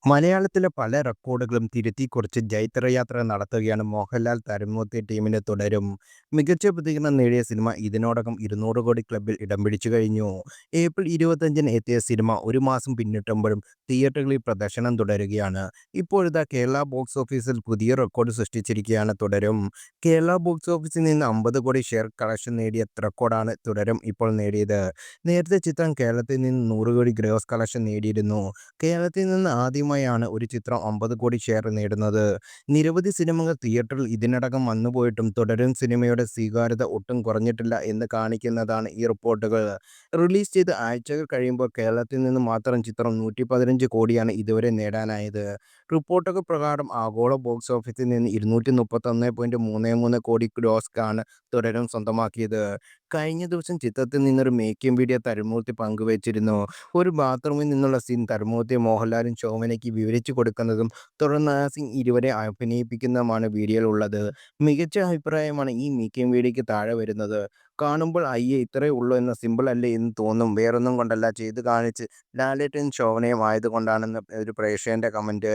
മലയാളത്തിലെ പല റെക്കോർഡുകളും തിരുത്തിക്കുറിച്ച് ജൈത്രയാത്ര നടത്തുകയാണ് മോഹൻലാൽ തരംമൂർത്തി ടീമിന്റെ തുടരും. മികച്ച പ്രതികരണം നേടിയ സിനിമ ഇതിനോടകം 200 കോടി ക്ലബ്ബിൽ ഇടം പിടിച്ചു കഴിഞ്ഞു. ഏപ്രിൽ 25-ന് എത്തിയ സിനിമ ഒരു മാസം പിന്നിട്ടുമ്പോഴും തിയേറ്ററുകളിൽ പ്രദർശനം തുടരുകയാണ്. ഇപ്പോഴിതാ കേരള ബോക്സ് ഓഫീസിൽ പുതിയ റെക്കോർഡ് സൃഷ്ടിച്ചിരിക്കുകയാണ് തുടരും. കേരള ബോക്സ് ഓഫീസിൽ നിന്ന് 50 കോടി ഷെയർ കളക്ഷൻ നേടിയ റെക്കോർഡാണ് തുടരും ഇപ്പോൾ നേടിയത്. നേരത്തെ ചിത്രം കേരളത്തിൽ നിന്ന് 100 കോടി ഗ്രോസ് കളക്ഷൻ നേടിയിരുന്നു. കേരളത്തിൽ നിന്ന് ആദ്യമായാണ് ഒരു ചിത്രം 50 കോടി ഷെയർ നേടുന്നത്. നിരവധി സിനിമകൾ തിയേറ്ററിൽ ഇതിനകം വന്നുപോയിട്ടും തുടരും സിനിമയുടെ സ്വീകാര്യത ഒട്ടും കുറഞ്ഞിട്ടില്ല എന്ന് കാണിക്കുന്നതാണ് ഈ റിപ്പോർട്ടുകൾ. റിലീസ് ചെയ്ത് ആഴ്ചകൾ കഴിയുമ്പോൾ കേരളത്തിൽ നിന്ന് മാത്രം ചിത്രം 115 കോടിയാണ് ഇതുവരെ നേടാനായത്. റിപ്പോർട്ടുകൾ പ്രകാരം ആഗോള ബോക്സ് ഓഫീസിൽ നിന്ന് 231.33 കോടി ഗ്രോസാണ് തുടരും സ്വന്തമാക്കിയത്. കഴിഞ്ഞ ദിവസം ചിത്രത്തിൽ നിന്നൊരു മേക്കിംഗ് വീഡിയോ തരുൺമൂർത്തി പങ്കുവച്ചിരുന്നു. ഒരു ബാത്റൂമിൽ നിന്നുള്ള സീൻ തരുൺമൂർത്തി മോഹൻലാലും ശോഭനയ്ക്ക് വിവരിച്ചു കൊടുക്കുന്നതും തുടർന്ന് ആ സീൻ ഇരുവരെ അഭിനയിപ്പിക്കുന്നതുമാണ് വീഡിയോയിലുള്ളത്. മികച്ച അഭിപ്രായമാണ് ഈ മേക്കിംഗ് വീഡിയോയ്ക്ക് താഴെ വരുന്നത്. കാണുമ്പോൾ അയ്യേ ഇത്രയേ ഉള്ളൂ എന്ന സിമ്പിൾ അല്ലേ എന്ന് തോന്നും. വേറൊന്നും കൊണ്ടല്ല, ചെയ്ത് കാണിച്ച് ലാലേട്ടനും ശോഭനയും ആയതുകൊണ്ടാണെന്ന് ഒരു പ്രേക്ഷകന്റെ കമന്റ്.